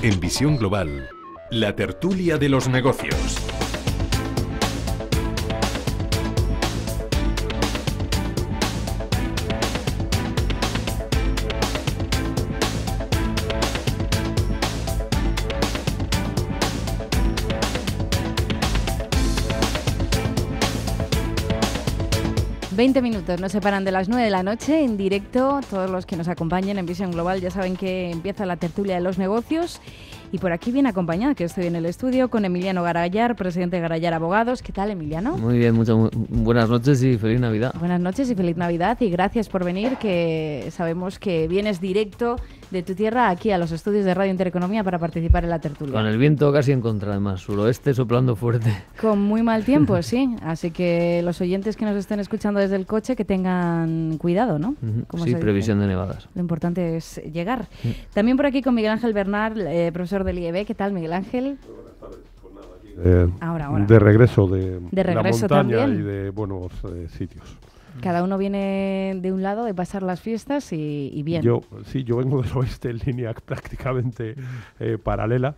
En Visión Global, la tertulia de los negocios. ...20 minutos nos separan de las 9 de la noche en directo. Todos los que nos acompañen en Visión Global ya saben que empieza la tertulia de los negocios. Y por aquí viene acompañada, que estoy en el estudio, con Emiliano Garayar, presidente de Garayar Abogados. ¿Qué tal, Emiliano? Muy bien, buenas noches y feliz Navidad. Buenas noches y feliz Navidad, y gracias por venir, que sabemos que vienes directo de tu tierra aquí a los estudios de Radio Intereconomía para participar en la tertulia. Con el viento casi en contra, además, suroeste soplando fuerte. Con muy mal tiempo, sí. Así que los oyentes que nos estén escuchando desde el coche, que tengan cuidado, ¿no? Sí, previsión de nevadas. Lo importante es llegar. También por aquí con Miguel Ángel Bernal, profesor del IEB. ¿Qué tal, Miguel Ángel? Buenas tardes. Pues nada, aquí ahora. De regreso de la montaña también. Y de buenos sitios. Cada uno viene de un lado de pasar las fiestas y bien. Yo vengo del oeste en línea prácticamente paralela,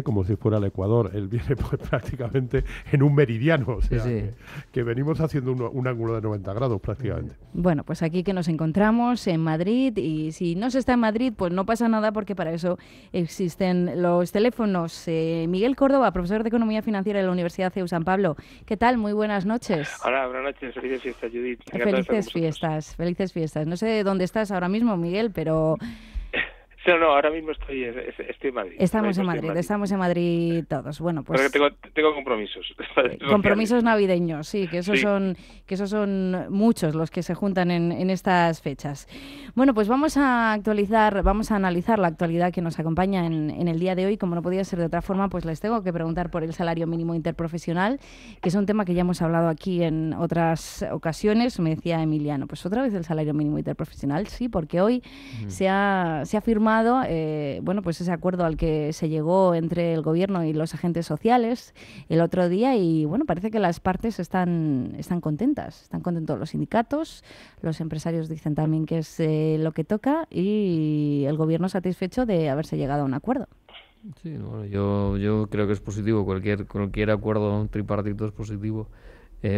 como si fuera el Ecuador. Él viene pues, prácticamente en un meridiano, o sea, sí. Que venimos haciendo un ángulo de 90 grados prácticamente. Bueno, pues aquí que nos encontramos en Madrid, y si no se está en Madrid, pues no pasa nada, porque para eso existen los teléfonos. Miguel Córdoba, profesor de Economía Financiera de la Universidad CEU San Pablo. ¿Qué tal? Muy buenas noches. Hola, buenas noches. Felices fiestas, Judith. Felices fiestas. No sé dónde estás ahora mismo, Miguel, pero... No, ahora mismo estoy en Madrid. Estamos en Madrid todos. Bueno, pues tengo compromisos. Compromisos navideños, sí, que esos son muchos los que se juntan en estas fechas. Bueno, pues vamos a analizar la actualidad que nos acompaña en el día de hoy. Como no podía ser de otra forma, pues les tengo que preguntar por el salario mínimo interprofesional, que es un tema que ya hemos hablado aquí en otras ocasiones. Me decía Emiliano, pues otra vez el salario mínimo interprofesional, sí, porque hoy se ha firmado pues ese acuerdo al que se llegó entre el gobierno y los agentes sociales el otro día, y bueno, parece que las partes están contentas. Están contentos los sindicatos, los empresarios dicen también que es lo que toca, y el gobierno satisfecho de haberse llegado a un acuerdo. Sí, bueno, yo creo que es positivo. Cualquier acuerdo tripartito es positivo.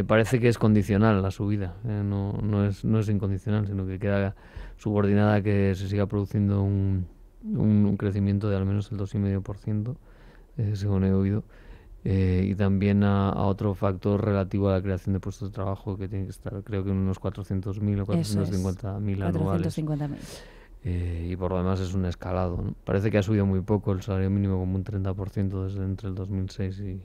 Parece que es condicional la subida, no es incondicional, sino que queda subordinada a que se siga produciendo un crecimiento de al menos el 2,5%, según he oído, y también a otro factor relativo a la creación de puestos de trabajo, que tiene que estar, creo que en unos 400.000 o 450.000 anuales. 450.000. Y por lo demás es un escalado, ¿no? Parece que ha subido muy poco el salario mínimo, como un 30% desde entre el 2006 y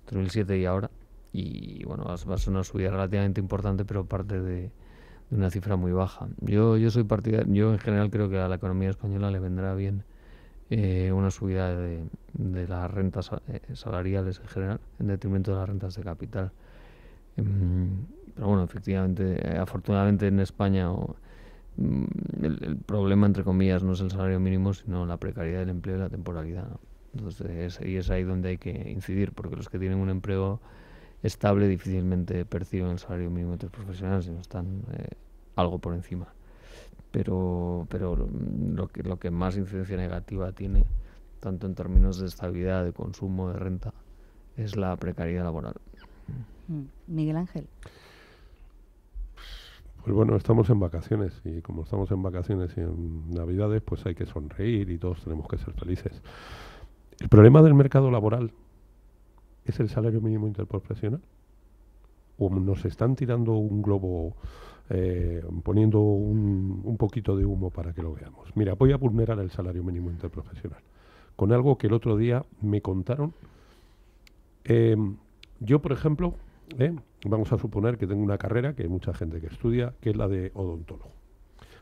2007 y ahora. Y bueno, va a ser una subida relativamente importante, pero parte de una cifra muy baja. Yo soy partidario. Yo en general creo que a la economía española le vendrá bien una subida de las rentas salariales en general, en detrimento de las rentas de capital. Pero bueno, efectivamente, afortunadamente en España el problema, entre comillas, no es el salario mínimo, sino la precariedad del empleo y la temporalidad, ¿no? Entonces, es ahí donde hay que incidir, porque los que tienen un empleo estable difícilmente perciben el salario mínimo interprofesional, si no están algo por encima. Pero lo que más incidencia negativa tiene, tanto en términos de estabilidad, de consumo, de renta, es la precariedad laboral. Miguel Ángel. Pues bueno, estamos en vacaciones, y como estamos en vacaciones y en Navidades, pues hay que sonreír y todos tenemos que ser felices. El problema del mercado laboral ¿es el salario mínimo interprofesional? ¿O nos están tirando un globo, poniendo un poquito de humo para que lo veamos? Mira, voy a vulnerar el salario mínimo interprofesional con algo que el otro día me contaron. Yo, por ejemplo, vamos a suponer que tengo una carrera que hay mucha gente que estudia, que es la de odontólogo.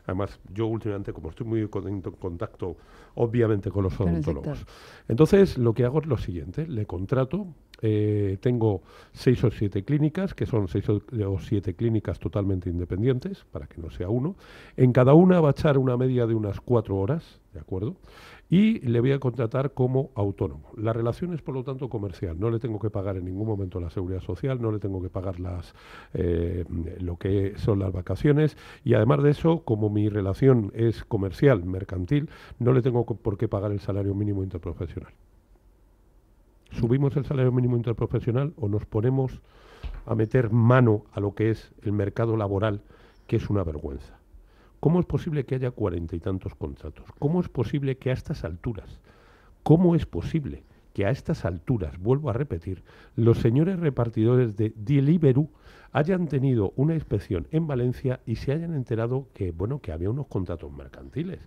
Además, yo últimamente, como estoy muy en contacto, obviamente, con los odontólogos, entonces lo que hago es lo siguiente: le contrato tengo 6 o 7 clínicas, que son 6 o 7 clínicas totalmente independientes, para que no sea uno. En cada una va a echar una media de unas 4 horas, ¿de acuerdo? Y le voy a contratar como autónomo. La relación es, por lo tanto, comercial. No le tengo que pagar en ningún momento la seguridad social, no le tengo que pagar lo que son las vacaciones, y además de eso, como mi relación es comercial, mercantil, no le tengo por qué pagar el salario mínimo interprofesional. ¿Subimos el salario mínimo interprofesional o nos ponemos a meter mano a lo que es el mercado laboral, que es una vergüenza? ¿Cómo es posible que haya 40 y tantos contratos? ¿Cómo es posible que a estas alturas, vuelvo a repetir, los señores repartidores de Deliveroo hayan tenido una inspección en Valencia y se hayan enterado que, bueno, que había unos contratos mercantiles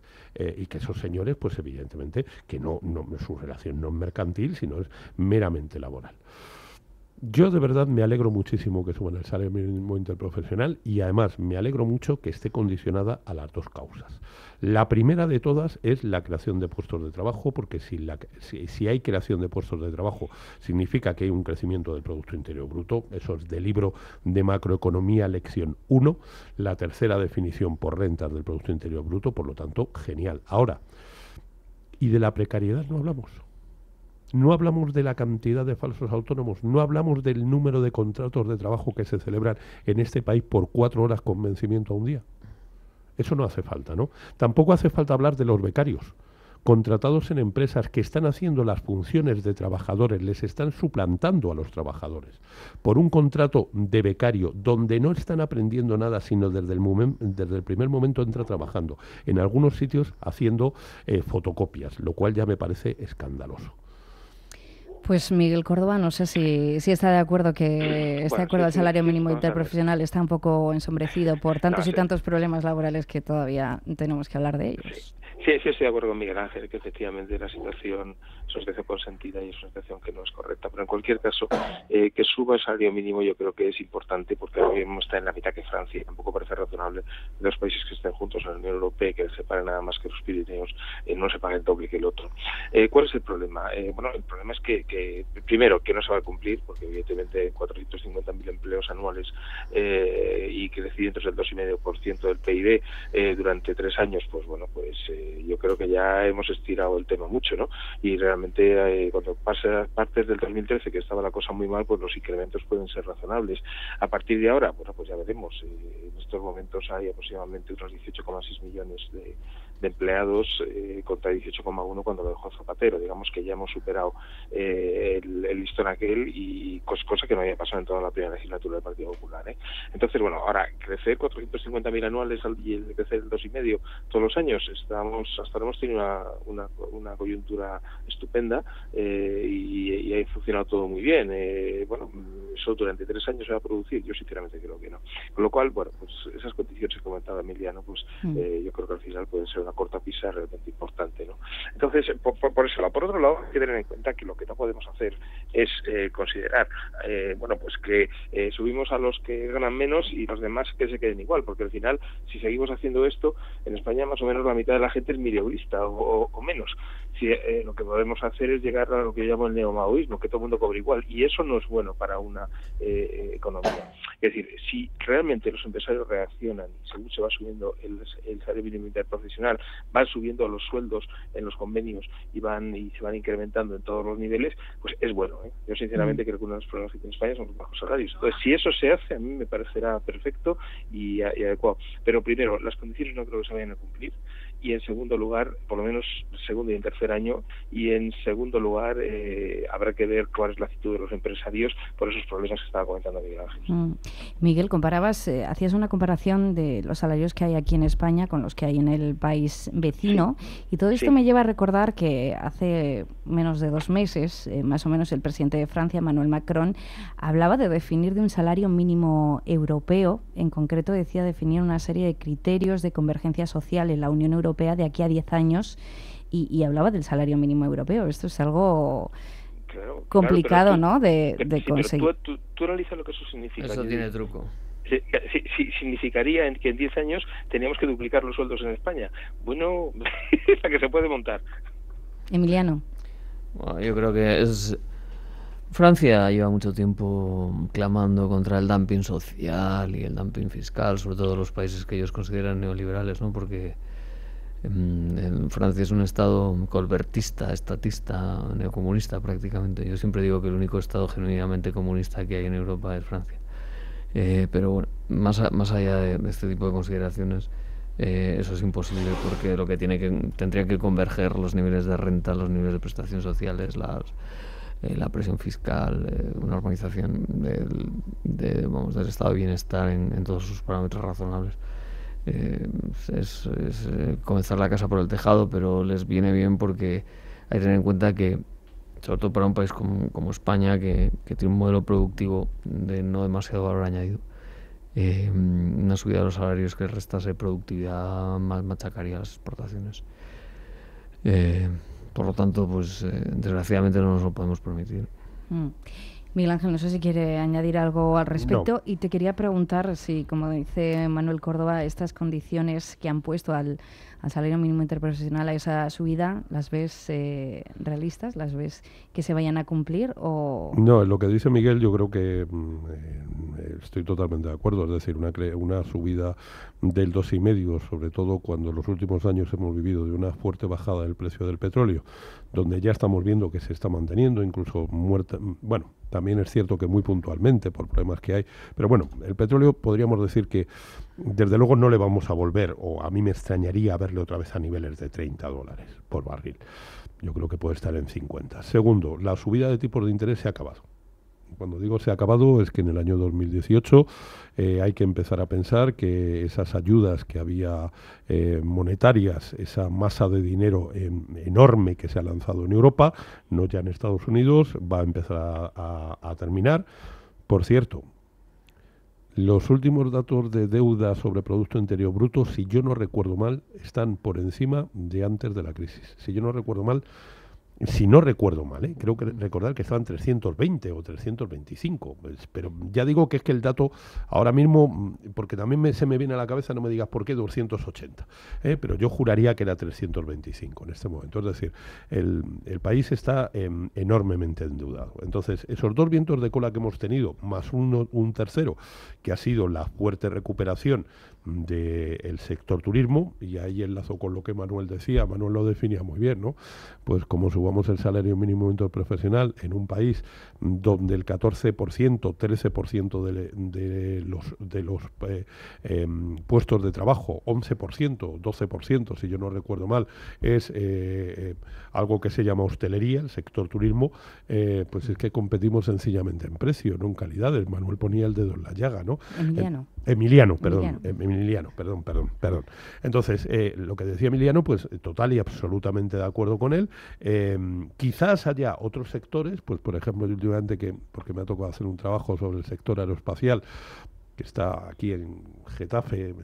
y que esos señores, pues evidentemente, que no su relación no es mercantil, sino es meramente laboral? Yo de verdad me alegro muchísimo que suban el salario mínimo interprofesional, y además me alegro mucho que esté condicionada a las dos causas. La primera de todas es la creación de puestos de trabajo, porque si hay creación de puestos de trabajo significa que hay un crecimiento del Producto Interior Bruto. Eso es del libro de macroeconomía lección 1, la tercera definición por rentas del Producto Interior Bruto, por lo tanto, genial. Ahora, y de la precariedad no hablamos. No hablamos de la cantidad de falsos autónomos, no hablamos del número de contratos de trabajo que se celebran en este país por 4 horas con vencimiento a un día. Eso no hace falta, ¿no? Tampoco hace falta hablar de los becarios, contratados en empresas que están haciendo las funciones de trabajadores, les están suplantando a los trabajadores por un contrato de becario donde no están aprendiendo nada, sino desde el primer momento entra trabajando, en algunos sitios haciendo fotocopias, lo cual ya me parece escandaloso. Pues Miguel Córdoba, no sé si está de acuerdo que este acuerdo al salario mínimo interprofesional está un poco ensombrecido por tantos y tantos problemas laborales que todavía tenemos que hablar de ellos. Sí, estoy de acuerdo con Miguel Ángel, que efectivamente la situación es una situación consentida y es una situación que no es correcta. Pero en cualquier caso, que suba el salario mínimo yo creo que es importante, porque ahora mismo está en la mitad que Francia. Tampoco parece razonable que los países que estén juntos en la Unión Europea, que se separen nada más que los Pirineos, no se pague el doble que el otro. ¿Cuál es el problema? Bueno, el problema es que primero, que no se va a cumplir, porque evidentemente 450.000 empleos anuales y crecimientos del 2,5% del PIB durante 3 años, pues bueno, pues yo creo que ya hemos estirado el tema mucho, ¿no? Y realmente cuando partes del 2013, que estaba la cosa muy mal, pues los incrementos pueden ser razonables. A partir de ahora, bueno, pues ya veremos. En estos momentos hay aproximadamente unos 18,6 millones de empleados contra 18,1 cuando lo dejó Zapatero. Digamos que ya hemos superado el listón aquel, y cosa que no había pasado en toda la primera legislatura del Partido Popular, Entonces, bueno, ahora crecer 450.000 anuales y el crecer el 2,5 todos los años, hasta ahora hemos tenido una coyuntura estupenda y ha funcionado todo muy bien. Bueno, eso durante 3 años se va a producir, yo sinceramente creo que no. Con lo cual, bueno, pues esas condiciones que comentaba Emiliano, pues yo creo que al final pueden ser una cortapisa realmente importante, ¿no? Entonces, por ese lado. Por otro lado, hay que tener en cuenta que lo que no podemos hacer es considerar, bueno, pues que subimos a los que ganan menos y los demás que se queden igual, porque al final, si seguimos haciendo esto, en España más o menos la mitad de la gente es mileurista o menos. Si lo que podemos hacer es llegar a lo que yo llamo el neomaoísmo, que todo el mundo cobre igual, y eso no es bueno para una economía. Es decir, si realmente los empresarios reaccionan y según se va subiendo el salario mínimo interprofesional, van subiendo los sueldos en los convenios y se van incrementando en todos los niveles, pues es bueno. Yo sinceramente creo que uno de los problemas que tiene España son los bajos salarios. Entonces, si eso se hace, a mí me parecerá perfecto y adecuado. Pero primero, las condiciones no creo que se vayan a cumplir, y en segundo lugar, por lo menos segundo y en tercer año, y en segundo lugar habrá que ver cuál es la actitud de los empresarios por esos problemas que estaba comentando Miguel Ángel. Miguel, hacías una comparación de los salarios que hay aquí en España con los que hay en el país vecino, y todo esto me lleva a recordar que hace menos de 2 meses, más o menos, el presidente de Francia, Emmanuel Macron, hablaba de definir de un salario mínimo europeo. En concreto decía definir una serie de criterios de convergencia social en la Unión Europea de aquí a 10 años y hablaba del salario mínimo europeo. Esto es algo complicado, ¿no?, de conseguir. Pero tú analizas lo que eso significa. Eso tiene truco. Sí, significaría que en 10 años teníamos que duplicar los sueldos en España. Bueno, la que se puede montar. Emiliano. Bueno, yo creo que Francia lleva mucho tiempo clamando contra el dumping social y el dumping fiscal, sobre todo los países que ellos consideran neoliberales, ¿no? Porque Francia es un estado colbertista, estatista, neocomunista prácticamente. Yo siempre digo que el único estado genuinamente comunista que hay en Europa es Francia. Pero bueno, más allá de este tipo de consideraciones, eso es imposible, porque lo que tendría que converger los niveles de renta, los niveles de prestaciones sociales, la presión fiscal, una organización del estado de bienestar en todos sus parámetros razonables. Es comenzar la casa por el tejado, pero les viene bien porque hay que tener en cuenta que, sobre todo para un país como España, que tiene un modelo productivo de no demasiado valor añadido, una subida de los salarios que restase productividad más machacaría las exportaciones. Por lo tanto, pues desgraciadamente no nos lo podemos permitir. Miguel Ángel, no sé si quiere añadir algo al respecto. No. Y te quería preguntar si, como dice Manuel Córdoba, estas condiciones que han puesto al salario mínimo interprofesional, a esa subida, ¿las ves realistas? ¿Las ves que se vayan a cumplir? O... No, en lo que dice Miguel yo creo que estoy totalmente de acuerdo. Es decir, una subida del 2,5, sobre todo cuando en los últimos años hemos vivido de una fuerte bajada del precio del petróleo, donde ya estamos viendo que se está manteniendo, incluso muerta. Bueno, también es cierto que muy puntualmente por problemas que hay, pero bueno, el petróleo podríamos decir que desde luego no le vamos a volver, o a mí me extrañaría verle otra vez a niveles de $30 por barril. Yo creo que puede estar en 50. Segundo, la subida de tipos de interés se ha acabado. Cuando digo se ha acabado es que en el año 2018 hay que empezar a pensar que esas ayudas que había monetarias, esa masa de dinero enorme que se ha lanzado en Europa, no ya en Estados Unidos, va a empezar a terminar. Por cierto, los últimos datos de deuda sobre Producto Interior Bruto, si yo no recuerdo mal, están por encima de antes de la crisis. Si no recuerdo mal, creo que recordar que estaban 320 o 325, pues, pero ya digo que es que el dato ahora mismo, porque también se me viene a la cabeza, no me digas por qué, 280, pero yo juraría que era 325 en este momento. Es decir, el país está enormemente endeudado. Entonces, esos dos vientos de cola que hemos tenido, más un tercero, que ha sido la fuerte recuperación del sector turismo, y ahí enlazo con lo que Manuel decía, Manuel lo definía muy bien, ¿no? Pues como subamos el salario mínimo interprofesional en un país donde el 14%, 13% de los puestos de trabajo, 11%, 12%, si yo no recuerdo mal, es algo que se llama hostelería, el sector turismo, pues es que competimos sencillamente en precio, no en calidades. Manuel ponía el dedo en la llaga, ¿no? Emiliano. Entonces, lo que decía Emiliano, pues total y absolutamente de acuerdo con él. Quizás haya otros sectores, pues por ejemplo, últimamente, porque me ha tocado hacer un trabajo sobre el sector aeroespacial, que está aquí en Getafe,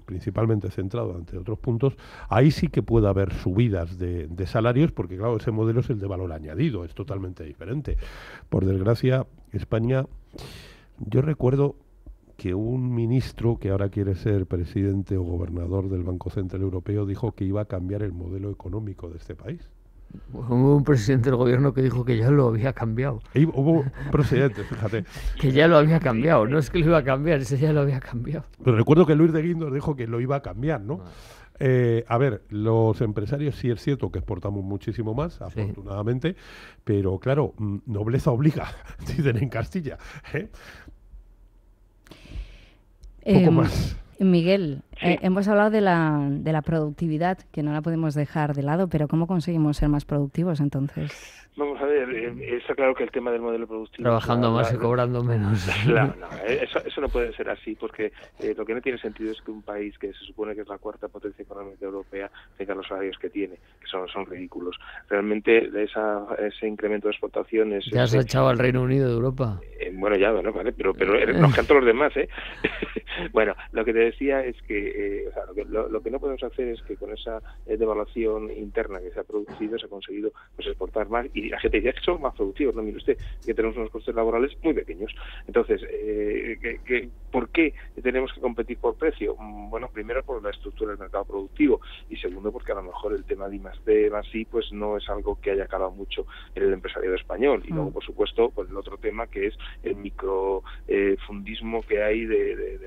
principalmente centrado ante otros puntos, ahí sí que puede haber subidas de salarios, porque claro, ese modelo es el de valor añadido, es totalmente diferente. Por desgracia, España, yo recuerdo que un ministro que ahora quiere ser presidente o gobernador del Banco Central Europeo dijo que iba a cambiar el modelo económico de este país. Hubo un presidente del gobierno que dijo que ya lo había cambiado. Y hubo un presidente, fíjate. Que ya lo había cambiado, no es que lo iba a cambiar, ese ya lo había cambiado. Pero recuerdo que Luis de Guindos dijo que lo iba a cambiar, ¿no? A ver, los empresarios sí es cierto que exportamos muchísimo más, afortunadamente, pero claro, nobleza obliga, dicen en Castilla. Poco más. Miguel, hemos hablado de la productividad, que no la podemos dejar de lado, pero ¿cómo conseguimos ser más productivos entonces? Vamos a ver, está claro que el tema del modelo productivo... Trabajando más y cobrando menos. Claro, no, eso no puede ser así, porque lo que no tiene sentido es que un país que se supone que es la cuarta potencia económica europea tenga los salarios que tiene, que son ridículos. Realmente ese incremento de exportaciones... Ya has echado al Reino Unido de Europa. Bueno, ya, bueno, vale, pero nos canto los demás, ¿eh? Bueno, lo que te decía es que o sea, lo que no podemos hacer es que con esa devaluación interna que se ha producido, se ha conseguido pues exportar más, y la gente dice que somos más productivos, no mire usted, que tenemos unos costes laborales muy pequeños. Entonces, ¿Por qué tenemos que competir por precio? Bueno, primero por la estructura del mercado productivo y segundo porque a lo mejor el tema de I+D más I pues no es algo que haya calado mucho en el empresariado español. Y luego, por supuesto, pues el otro tema que es el microfundismo que hay de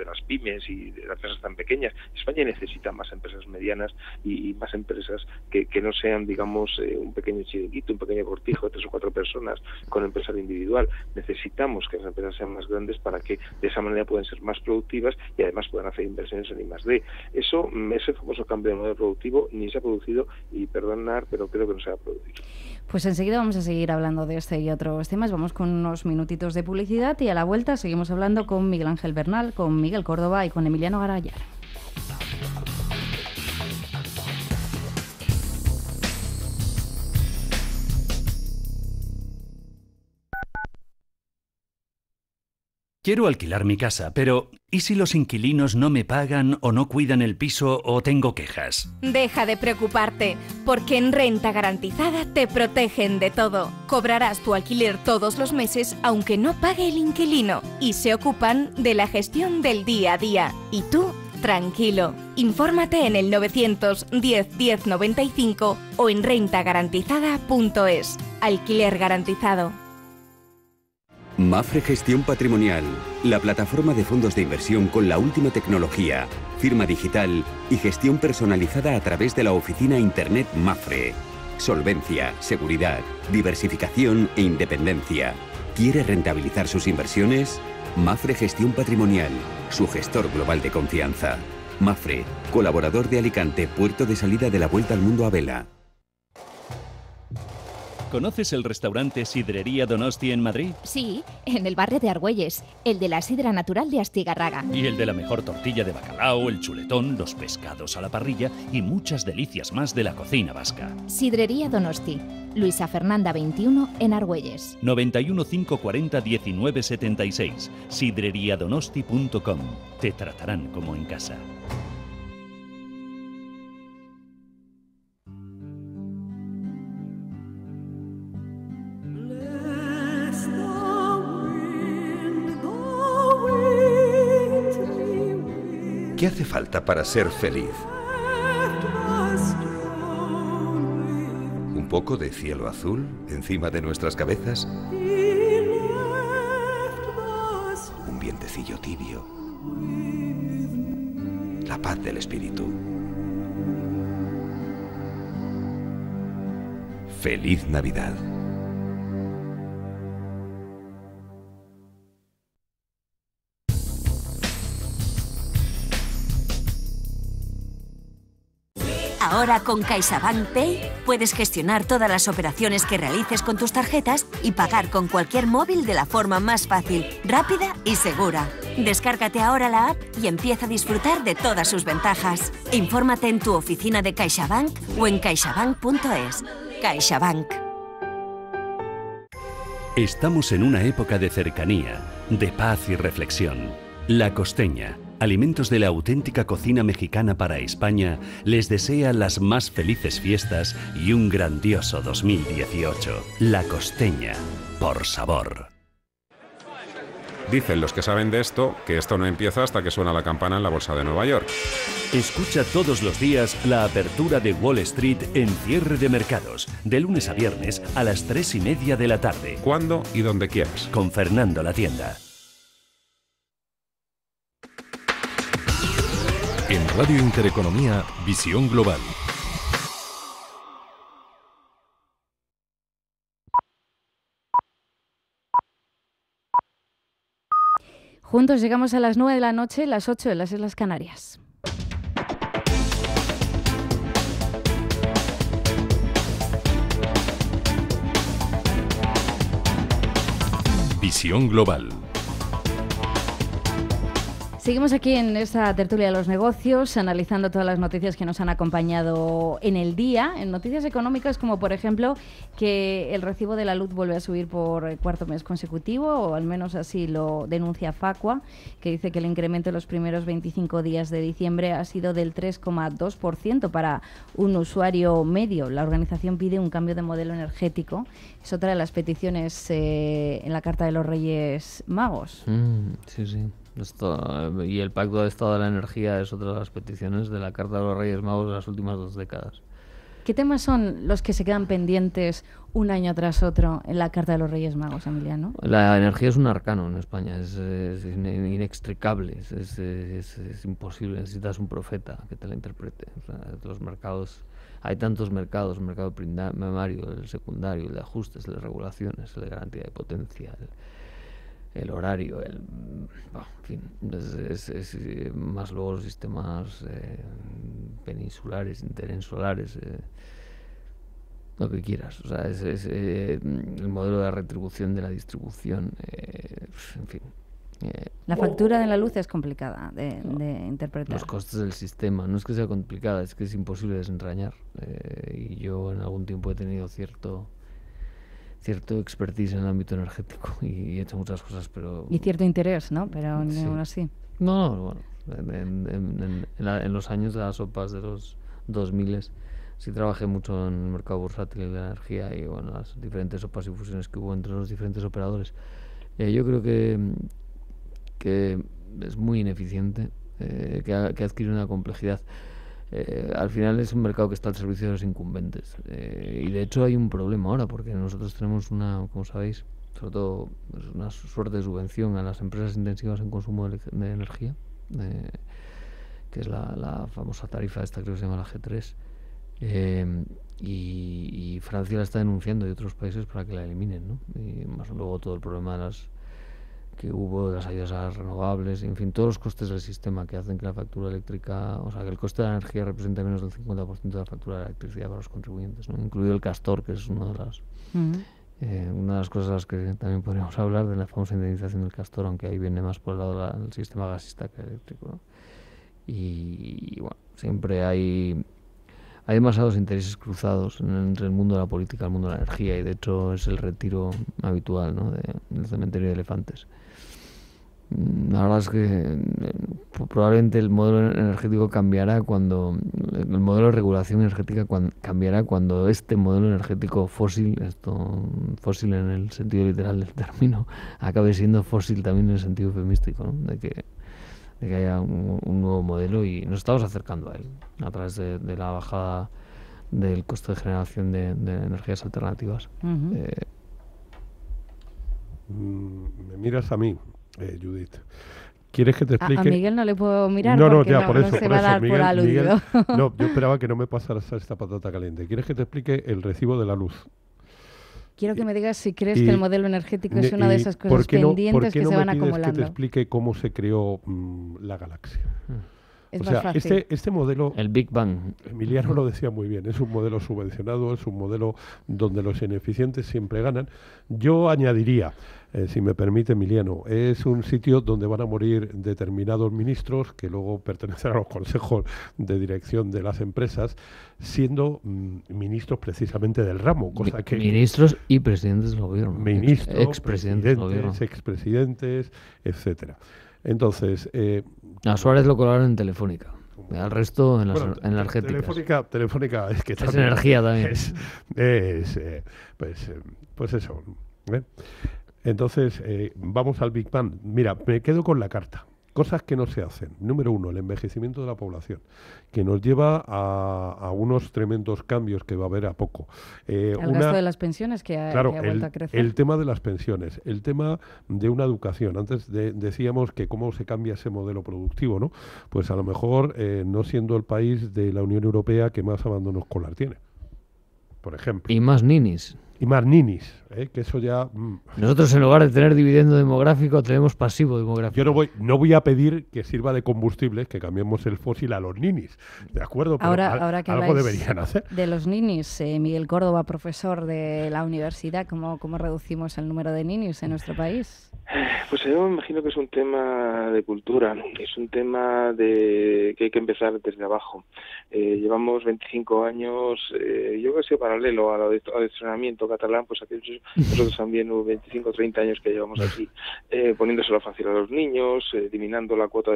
las pymes y de las empresas tan pequeñas. España necesita más empresas medianas y más empresas que no sean, digamos, un pequeño chiringuito, un pequeño cortijo de 3 o 4 personas con empresario individual. Necesitamos que las empresas sean más grandes para que de esa manera puedan ser más productivas y además puedan hacer inversiones en I+D. Ese famoso cambio de modelo productivo ni se ha producido y perdonar, pero creo que no se va a producir. Pues enseguida vamos a seguir hablando de este y otros temas. Vamos con unos minutitos de publicidad y a la vuelta seguimos hablando con Miguel Ángel Bernal, con Miguel Córdoba y con Emiliano Garayar. Quiero alquilar mi casa, pero ¿y si los inquilinos no me pagan o no cuidan el piso o tengo quejas? Deja de preocuparte, porque en Renta Garantizada te protegen de todo. Cobrarás tu alquiler todos los meses aunque no pague el inquilino y se ocupan de la gestión del día a día. Y tú, tranquilo. Infórmate en el 910 10 95 o en rentagarantizada.es. Alquiler garantizado. Mapfre Gestión Patrimonial, la plataforma de fondos de inversión con la última tecnología, firma digital y gestión personalizada a través de la oficina Internet Mapfre. Solvencia, seguridad, diversificación e independencia. ¿Quiere rentabilizar sus inversiones? Mapfre Gestión Patrimonial, su gestor global de confianza. Mapfre, colaborador de Alicante, puerto de salida de la Vuelta al Mundo a vela. ¿Conoces el restaurante Sidrería Donosti en Madrid? Sí, en el barrio de Argüelles, el de la sidra natural de Astigarraga. Y el de la mejor tortilla de bacalao, el chuletón, los pescados a la parrilla y muchas delicias más de la cocina vasca. Sidrería Donosti, Luisa Fernanda 21 en Argüelles. 91 540 19 76. sidreriadonosti.com. Te tratarán como en casa. ¿Qué hace falta para ser feliz? ¿Un poco de cielo azul encima de nuestras cabezas? ¿Un vientecillo tibio? La paz del espíritu. ¡Feliz Navidad! Ahora con CaixaBank Pay puedes gestionar todas las operaciones que realices con tus tarjetas y pagar con cualquier móvil de la forma más fácil, rápida y segura. Descárgate ahora la app y empieza a disfrutar de todas sus ventajas. Infórmate en tu oficina de CaixaBank o en caixabank.es. CaixaBank. Estamos en una época de cercanía, de paz y reflexión. La Costeña, alimentos de la auténtica cocina mexicana para España, les desea las más felices fiestas y un grandioso 2018. La Costeña, por sabor. Dicen los que saben de esto que esto no empieza hasta que suena la campana en la bolsa de Nueva York. Escucha todos los días la apertura de Wall Street en Cierre de Mercados, de lunes a viernes a las 3:30 de la tarde. Cuando y donde quieras. Con Fernando Latienda. En Radio Intereconomía, Visión Global. Juntos llegamos a las 9 de la noche, las 8 en las Islas Canarias. Visión Global. Seguimos aquí en esta tertulia de los negocios, analizando todas las noticias que nos han acompañado en el día. En noticias económicas, como por ejemplo que el recibo de la luz vuelve a subir por cuarto mes consecutivo, o al menos así lo denuncia Facua, que dice que el incremento en los primeros 25 días de diciembre ha sido del 3,2% para un usuario medio. La organización pide un cambio de modelo energético. Es otra de las peticiones en la Carta de los Reyes Magos. Sí, sí. Y el Pacto de Estado de la Energía es otra de las peticiones de la Carta de los Reyes Magos de las últimas 2 décadas. ¿Qué temas son los que se quedan pendientes un año tras otro en la Carta de los Reyes Magos, Emiliano? La energía es un arcano en España, es inextricable, es imposible, necesitas un profeta que te la interprete. O sea, los mercados, hay tantos mercados, el mercado primario, el secundario, el de ajustes, el de regulaciones, el de garantía de potencia, el horario, en fin, más luego los sistemas peninsulares, interensulares, lo que quieras. O sea, el modelo de retribución de la distribución, en fin. La factura de la luz es complicada de interpretar. Los costes del sistema, no es que sea complicada, es que es imposible desentrañar. Y yo en algún tiempo he tenido cierto expertise en el ámbito energético y he hecho muchas cosas, pero... Y cierto interés, ¿no? Pero aún así. No, bueno, en los años de las sopas de los 2000 sí trabajé mucho en el mercado bursátil de la energía y bueno, las diferentes sopas y fusiones que hubo entre los diferentes operadores. Yo creo que es muy ineficiente, que ha adquirido una complejidad. Al final es un mercado que está al servicio de los incumbentes y de hecho hay un problema ahora porque nosotros tenemos como sabéis, sobre todo una suerte de subvención a las empresas intensivas en consumo de energía, que es la famosa tarifa esta, creo que se llama la G3, y Francia la está denunciando y otros países para que la eliminen, ¿no? Y más luego todo el problema que hubo de las ayudas a las renovables, en fin, todos los costes del sistema que hacen que la factura eléctrica, o sea, que el coste de la energía represente menos del 50% de la factura de la electricidad para los contribuyentes, ¿no? Incluido el castor, que es una de las cosas a las que también podríamos hablar, de la famosa indemnización del castor, aunque ahí viene más por el lado del sistema gasista que eléctrico, ¿no? Y bueno, siempre hay demasiados intereses cruzados entre el mundo de la política y el mundo de la energía, y de hecho es el retiro habitual, ¿no? del cementerio de elefantes. La verdad es que probablemente el modelo energético cambiará el modelo de regulación energética cambiará cuando este modelo energético fósil en el sentido literal del término, acabe siendo fósil también en el sentido eufemístico, ¿no? De que haya un nuevo modelo, y nos estamos acercando a él a través de la bajada del coste de generación de energías alternativas. Me miras a mí, Judith. ¿Quieres que te explique? A Miguel no le puedo mirar porque por eso, se va a dar Miguel, por aludido. No, yo esperaba que no me pasaras esta patata caliente. ¿Quieres que te explique el recibo de la luz? Quiero que me digas si crees que el modelo energético es una de esas cosas pendientes que se van acumulando. ¿Por qué no me pides que te explique cómo se creó la galaxia? Es más fácil. Este modelo... El Big Bang. Emiliano lo decía muy bien. Es un modelo subvencionado, es un modelo donde los ineficientes siempre ganan. Yo añadiría, si me permite, Emiliano, es un sitio donde van a morir determinados ministros que luego pertenecen a los consejos de dirección de las empresas, siendo ministros precisamente del ramo, cosa que... Ministros y presidentes del gobierno. Ministros, expresidentes, expresidentes, etcétera. Entonces... a Suárez lo colaron en Telefónica. Al resto en las energéticas. Telefónica es que es energía también. Pues eso. Entonces, vamos al Big Bang. Mira, me quedo con la carta. Cosas que no se hacen. Número 1, el envejecimiento de la población, que nos lleva a unos tremendos cambios que va a haber a poco. El gasto de las pensiones que ha vuelto a crecer. El tema de las pensiones, el tema de una educación. Antes decíamos que cómo se cambia ese modelo productivo, ¿no? Pues a lo mejor no siendo el país de la Unión Europea que más abandono escolar tiene, por ejemplo. Y más ninis. Que eso ya... Nosotros, en lugar de tener dividendo demográfico, tenemos pasivo demográfico. Yo no voy a pedir que sirva de combustible que cambiemos el fósil a los ninis, ¿de acuerdo? Pero ahora que algo deberían hacer. De los ninis, Miguel Córdoba, profesor de la universidad, ¿cómo reducimos el número de ninis en nuestro país? Pues yo me imagino que es un tema de cultura, es un tema que hay que empezar desde abajo. Llevamos 25 años, yo creo que ha sido paralelo al adiestramiento catalán, pues nosotros también hubo 25 o 30 años que llevamos así, poniéndoselo fácil a los niños, eliminando la cuota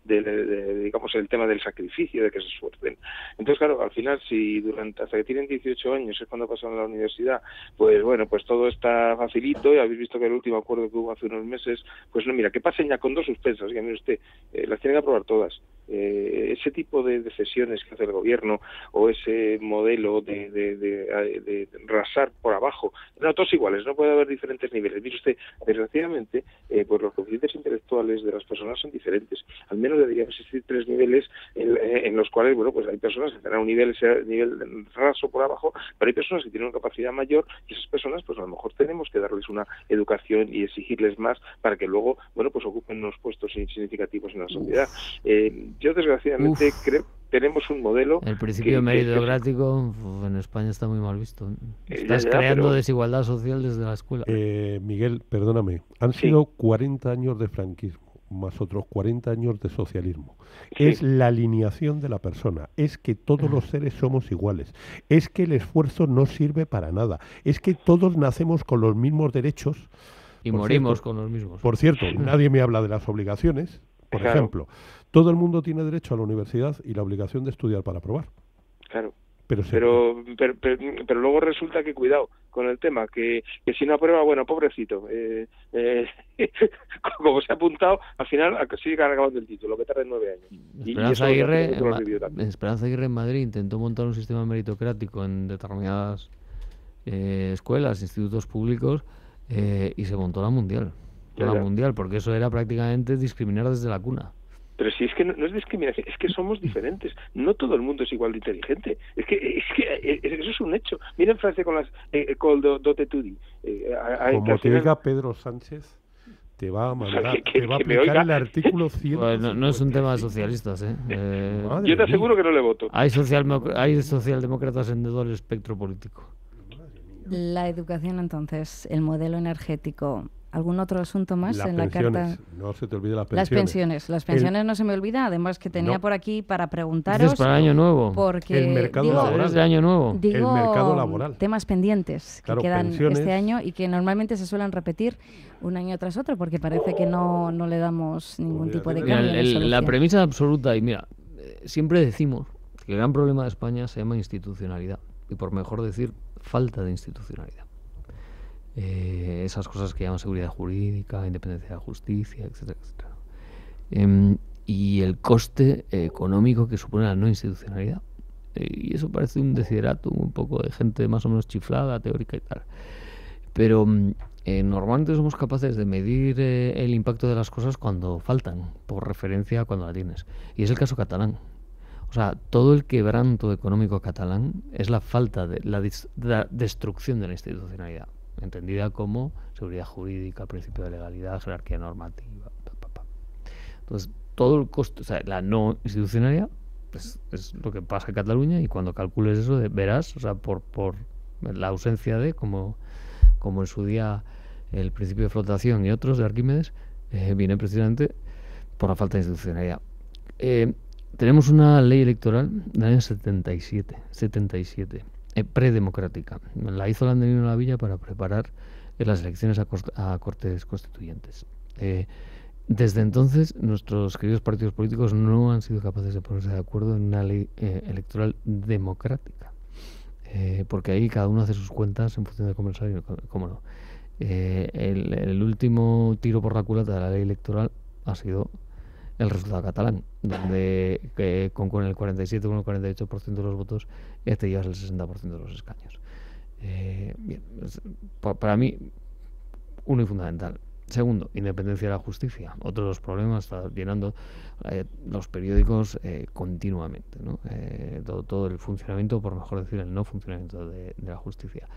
digamos, el tema del sacrificio, de que se esfuercen. Entonces, claro, al final, si hasta que tienen 18 años es cuando pasan a la universidad, pues bueno, pues todo está facilito, y habéis visto que el último acuerdo que hubo hace hace unos meses, pues no, mira, que pasen ya con 2 suspensas, que mire usted, las tienen que aprobar todas. Ese tipo de cesiones que hace el gobierno o ese modelo de rasar por abajo, no, todos iguales, no puede haber diferentes niveles. Mire usted, desgraciadamente, pues los coeficientes intelectuales de las personas son diferentes. Al menos deberían existir 3 niveles en los cuales, bueno, pues hay personas que tendrán un nivel raso por abajo, pero hay personas que tienen una capacidad mayor y esas personas, pues a lo mejor tenemos que darles una educación y exigirles más para que luego, bueno, pues ocupen unos puestos significativos en la sociedad. Yo desgraciadamente creo que tenemos un modelo... El principio meritocrático en España está muy mal visto. Estás creando desigualdad social desde la escuela. Miguel, perdóname, han sido 40 años de franquismo, más otros 40 años de socialismo. Sí. Es la alineación de la persona, es que todos los seres somos iguales, es que el esfuerzo no sirve para nada, es que todos nacemos con los mismos derechos. Y morimos con los mismos. Por cierto, nadie me habla de las obligaciones. Por ejemplo, todo el mundo tiene derecho a la universidad y la obligación de estudiar para aprobar. Claro. Pero luego resulta que, cuidado con el tema, que si no aprueba, bueno, pobrecito, como se ha apuntado, al final sigue acabando el título, que tarda 9 años. Esperanza Aguirre en Madrid intentó montar un sistema meritocrático en determinadas escuelas, institutos públicos, y se montó la mundial. Mundial, porque eso era prácticamente discriminar desde la cuna. Pero si es que no es discriminación, es que somos diferentes. No todo el mundo es igual de inteligente. Es que eso es un hecho. Miren Francia con las École d'Études. Como te diga Pedro Sánchez, te va a mandar, te va a aplicar el artículo 100. Bueno, no es un tema de socialistas, yo te aseguro que no le voto. Hay socialdemócratas en todo el espectro político. La educación, entonces, el modelo energético. ¿Algún otro asunto más en la carta? No se te olvide las pensiones. Las pensiones no se me olvida, además que tenía por aquí para preguntaros. Para el año nuevo. Porque el mercado laboral. De año nuevo. El mercado laboral. Temas pendientes que quedan este año y que normalmente se suelen repetir un año tras otro porque parece que no le damos ningún tipo de cambio. La premisa absoluta, y mira, siempre decimos que el gran problema de España se llama institucionalidad. Y por mejor decir, falta de institucionalidad. Esas cosas que llaman seguridad jurídica, independencia de la justicia, etcétera, etcétera. Y el coste económico que supone la no institucionalidad. Y eso parece un desideratum un poco de gente más o menos chiflada, teórica y tal. Pero normalmente somos capaces de medir el impacto de las cosas cuando faltan, por referencia a cuando la tienes. Y es el caso catalán. O sea, todo el quebranto económico catalán es la falta de la destrucción de la institucionalidad, entendida como seguridad jurídica, principio de legalidad, jerarquía normativa. Entonces, todo el costo, o sea, la no institucionalidad es lo que pasa en Cataluña, y cuando calcules eso verás, o sea, por la ausencia de, como en su día el principio de flotación y otros de Arquímedes, viene precisamente por la falta de institucionalidad. Tenemos una ley electoral del año 77, predemocrática. La hizo Landrino Lavilla para preparar las elecciones a Cortes Constituyentes. Desde entonces, nuestros queridos partidos políticos no han sido capaces de ponerse de acuerdo en una ley electoral democrática. Porque ahí cada uno hace sus cuentas en función del conversario, cómo no. El último tiro por la culata de la ley electoral ha sido el resultado catalán, donde con el 47 o el 48% de los votos te llevas el 60% de los escaños. Bien, para mí, uno y fundamental. Segundo, independencia de la justicia. Otro de los problemas está llenando los periódicos continuamente, ¿no? Todo el funcionamiento, por mejor decir, el no funcionamiento de la justicia.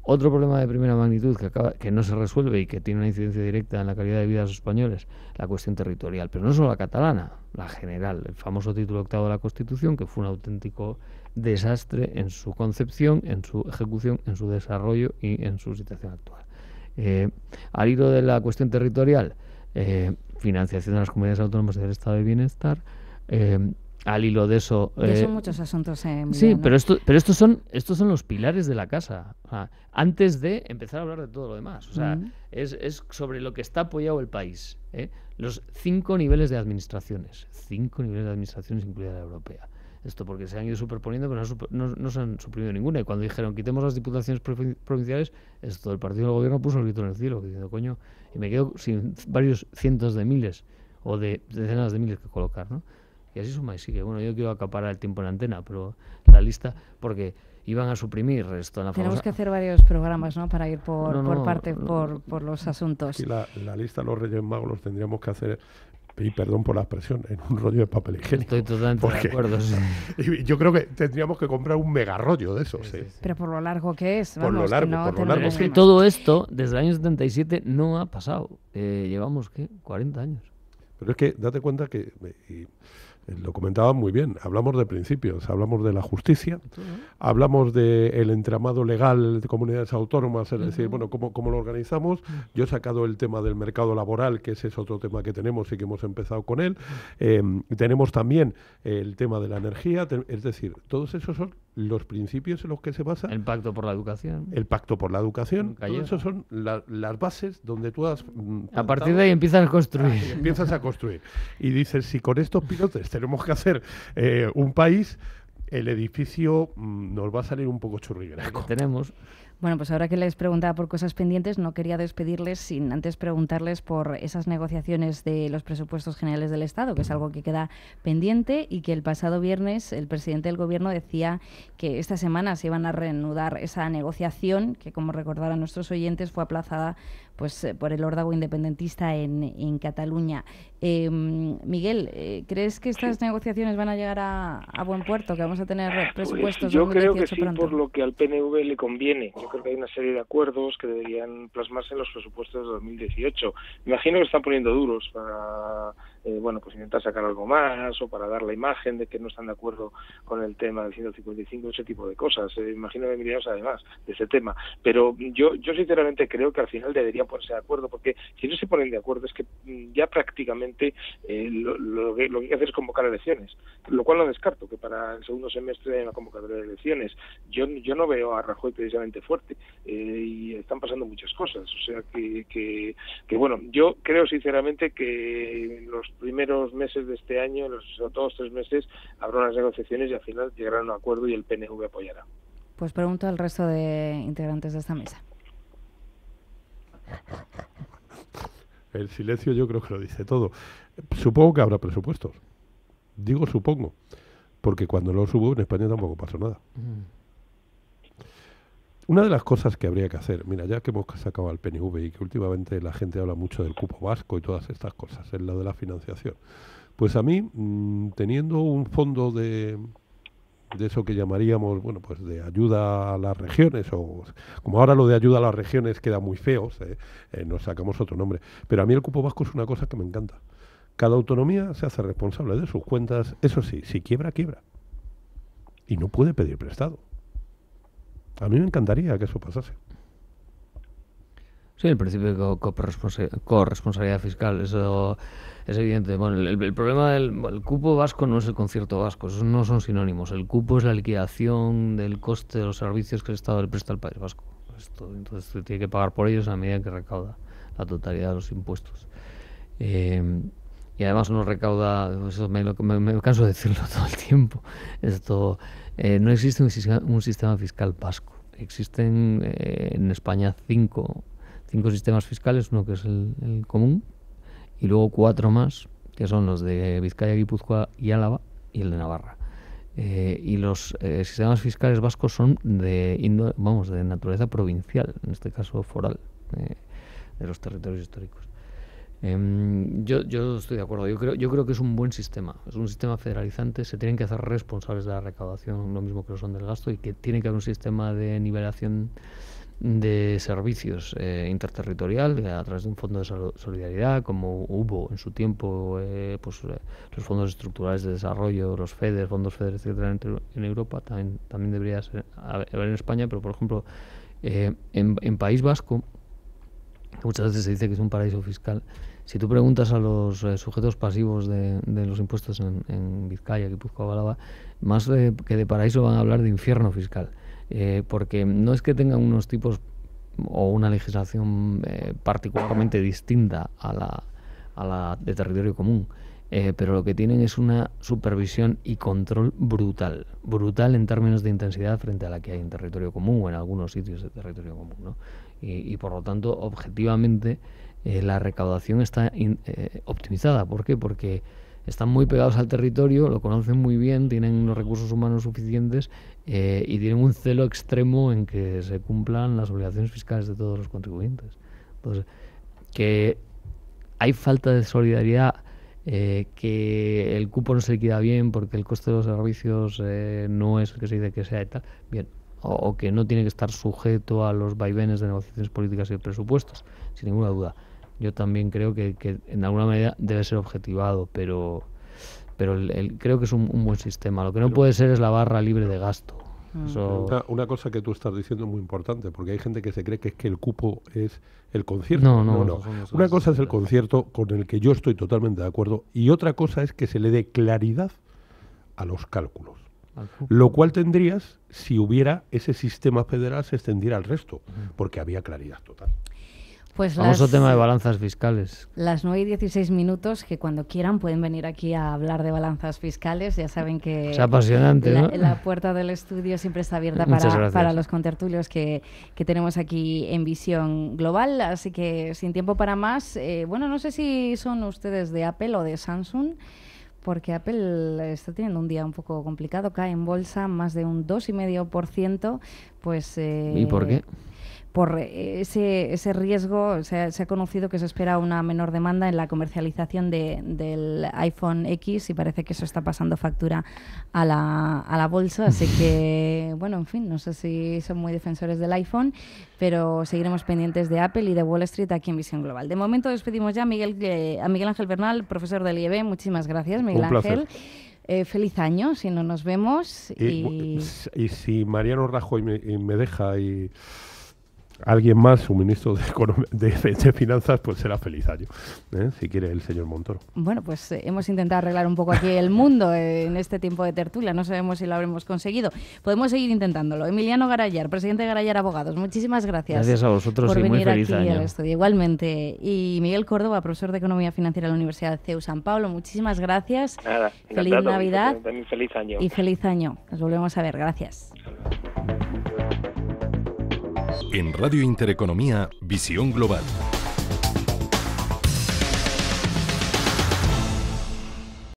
Otro problema de primera magnitud que no se resuelve y que tiene una incidencia directa en la calidad de vida de los españoles, la cuestión territorial, pero no solo la catalana, la general, el famoso título 8º de la Constitución, que fue un auténtico desastre en su concepción, en su ejecución, en su desarrollo y en su situación actual. Al hilo de la cuestión territorial, financiación de las comunidades autónomas y del estado de bienestar, al hilo de eso... son muchos asuntos. Sí, pero estos son los pilares de la casa. O sea, antes de empezar a hablar de todo lo demás. O sea, es sobre lo que está apoyado el país. Los 5 niveles de administraciones. 5 niveles de administraciones, incluida la europea. Esto porque se han ido superponiendo, pero no se han suprimido ninguna. Y cuando dijeron quitemos las diputaciones provinciales, esto el partido del gobierno puso el grito en el cielo, diciendo, coño, y me quedo sin varios cientos de miles o de decenas de miles que colocar, ¿no? Y así suma y sigue. Bueno, yo quiero acaparar el tiempo en antena, pero la lista, porque iban a suprimir esto en la Tenemos que hacer varios programas, ¿no? Para ir por los asuntos. Y la lista de los Reyes Magos los tendríamos que hacer, y perdón por la expresión, en un rollo de papel higiénico. Estoy totalmente de acuerdo, sí. Y yo creo que tendríamos que comprar un mega rollo de esos. Sí. Pero por lo largo que es. Por lo largo. Es que todo esto, desde el año 77, no ha pasado. Llevamos, ¿qué? 40 años. Pero es que date cuenta que... lo comentaban muy bien, hablamos de principios, hablamos de la justicia, hablamos del entramado legal de comunidades autónomas, es decir, bueno, cómo lo organizamos. Yo he sacado el tema del mercado laboral, que ese es otro tema que tenemos y que hemos empezado con él. Tenemos también el tema de la energía, es decir, todos esos son los principios en los que se basa... El pacto por la educación. El pacto por la educación, todos esos son las bases donde tú has... A partir de ahí empiezas a construir. Empiezas a construir. Y dices, si con estos pilotes tenemos que hacer un país, el edificio nos va a salir un poco churrigueresco. Tenemos... Bueno, pues ahora que les preguntaba por cosas pendientes, no quería despedirles sin antes preguntarles por esas negociaciones de los presupuestos generales del Estado, que es algo que queda pendiente y que el pasado viernes el presidente del Gobierno decía que esta semana se iban a reanudar esa negociación, que como recordarán nuestros oyentes fue aplazada pues por el órdago independentista en Cataluña. Miguel, ¿crees que estas negociaciones van a llegar a buen puerto, que vamos a tener presupuestos? Yo creo que sí, pronto? por lo que al PNV le conviene. Yo creo que hay una serie de acuerdos que deberían plasmarse en los presupuestos de 2018. Me imagino que están poniendo duros para pues intentar sacar algo más, o para dar la imagen de que no están de acuerdo con el tema del 155, ese tipo de cosas. Me imagino que miremos además de ese tema. Pero yo sinceramente creo que al final deberían ponerse de acuerdo, porque si no se ponen de acuerdo es que ya prácticamente lo que hay que hacer es convocar elecciones, lo cual no descarto que para el segundo semestre haya una convocatoria de elecciones. Yo no veo a Rajoy precisamente fuerte, y están pasando muchas cosas, o sea que bueno, yo creo sinceramente que en los primeros meses de este año, los 2-3 meses, habrá unas negociaciones y al final llegarán a un acuerdo y el PNV apoyará. Pues pregunto al resto de integrantes de esta mesa. El silencio yo creo que lo dice todo. Supongo que habrá presupuestos. Digo supongo, porque cuando los hubo en España tampoco pasó nada. Una de las cosas que habría que hacer, mira, ya que hemos sacado al PNV y que últimamente la gente habla mucho del cupo vasco y todas estas cosas, es la de la financiación, pues a mí, teniendo un fondo de eso que llamaríamos, bueno, pues de ayuda a las regiones, o como ahora lo de ayuda a las regiones queda muy feo, nos sacamos otro nombre, pero a mí el cupo vasco es una cosa que me encanta. Cada autonomía se hace responsable de sus cuentas, eso sí, si quiebra, quiebra. Y no puede pedir prestado. A mí me encantaría que eso pasase. Sí, el principio de corresponsabilidad fiscal, eso es evidente. Bueno, el problema del cupo vasco no es el concierto vasco, esos no son sinónimos. El cupo es la liquidación del coste de los servicios que el Estado le presta al País Vasco. Entonces tiene que pagar por ellos a medida que recauda la totalidad de los impuestos. Y además no recauda, eso me canso de decirlo todo el tiempo, no existe un sistema fiscal vasco. Existen en España cinco sistemas fiscales, uno que es el común, y luego 4 más, que son los de Vizcaya, Guipúzcoa y Álava, y el de Navarra. Y los sistemas fiscales vascos son de naturaleza provincial, en este caso foral, de los territorios históricos. Yo estoy de acuerdo, yo creo que es un buen sistema, es un sistema federalizante, se tienen que hacer responsables de la recaudación, lo mismo que lo son del gasto, y que tiene que haber un sistema de nivelación de servicios interterritorial a través de un fondo de solidaridad, como hubo en su tiempo los fondos estructurales de desarrollo, los FEDER, fondos FEDER, etcétera, en Europa, también debería haber en España, pero por ejemplo en País Vasco, muchas veces se dice que es un paraíso fiscal. Si tú preguntas a los sujetos pasivos de los impuestos en Vizcaya, Guipúzcoa o Álava, más que de paraíso van a hablar de infierno fiscal, porque no es que tengan unos tipos o una legislación particularmente distinta a la de territorio común. pero lo que tienen es una supervisión y control brutal en términos de intensidad frente a la que hay en territorio común o en algunos sitios de territorio común, ¿no? Y por lo tanto, objetivamente, la recaudación está optimizada. ¿Por qué? Porque están muy pegados al territorio, lo conocen muy bien, tienen los recursos humanos suficientes y tienen un celo extremo en que se cumplan las obligaciones fiscales de todos los contribuyentes. Entonces, que hay falta de solidaridad, que el cupo no se liquida bien porque el coste de los servicios no es el que se dice que sea y tal, bien, o que no tiene que estar sujeto a los vaivenes de negociaciones políticas y de presupuestos, sin ninguna duda. Yo también creo que en alguna medida debe ser objetivado, pero creo que es un buen sistema. Lo que no puede ser es la barra libre de gasto. Eso... Una cosa que tú estás diciendo es muy importante, porque hay gente que se cree que es que el cupo es el concierto. No. Una cosa es el concierto, con el que yo estoy totalmente de acuerdo, y otra cosa es que se le dé claridad a los cálculos. Lo cual tendrías si hubiera ese sistema federal, se extendiera al resto, porque había claridad total. Pues famoso tema de balanzas fiscales. Las 9:16, que cuando quieran pueden venir aquí a hablar de balanzas fiscales. Ya saben que es apasionante, ¿no? La puerta del estudio siempre está abierta para los contertulios que tenemos aquí en Visión Global. Así que sin tiempo para más, no sé si son ustedes de Apple o de Samsung, porque Apple está teniendo un día un poco complicado, cae en bolsa más de un 2,5%. Pues, ¿y por qué? Por ese riesgo, se ha conocido que se espera una menor demanda en la comercialización del iPhone X y parece que eso está pasando factura a la bolsa. Así que, en fin, no sé si son muy defensores del iPhone, pero seguiremos pendientes de Apple y de Wall Street aquí en Visión Global. De momento despedimos ya a Miguel Ángel Bernal, profesor del IEB. Muchísimas gracias, Miguel Ángel. Feliz año, si no nos vemos. Y si Mariano Rajoy me deja y alguien más, su ministro de Finanzas, pues será feliz año, si quiere el señor Montoro. Bueno, pues hemos intentado arreglar un poco aquí el mundo en este tiempo de tertulia. No sabemos si lo habremos conseguido. Podemos seguir intentándolo. Emiliano Garayar, presidente de Garayar Abogados, muchísimas gracias. Gracias a vosotros por y venir muy feliz aquí año. al estudio. Igualmente. Y Miguel Córdoba, profesor de Economía Financiera de la Universidad CEU San Pablo, muchísimas gracias. Nada, feliz Navidad. También feliz año. Y feliz año. Nos volvemos a ver. Gracias. En Radio Intereconomía, Visión Global.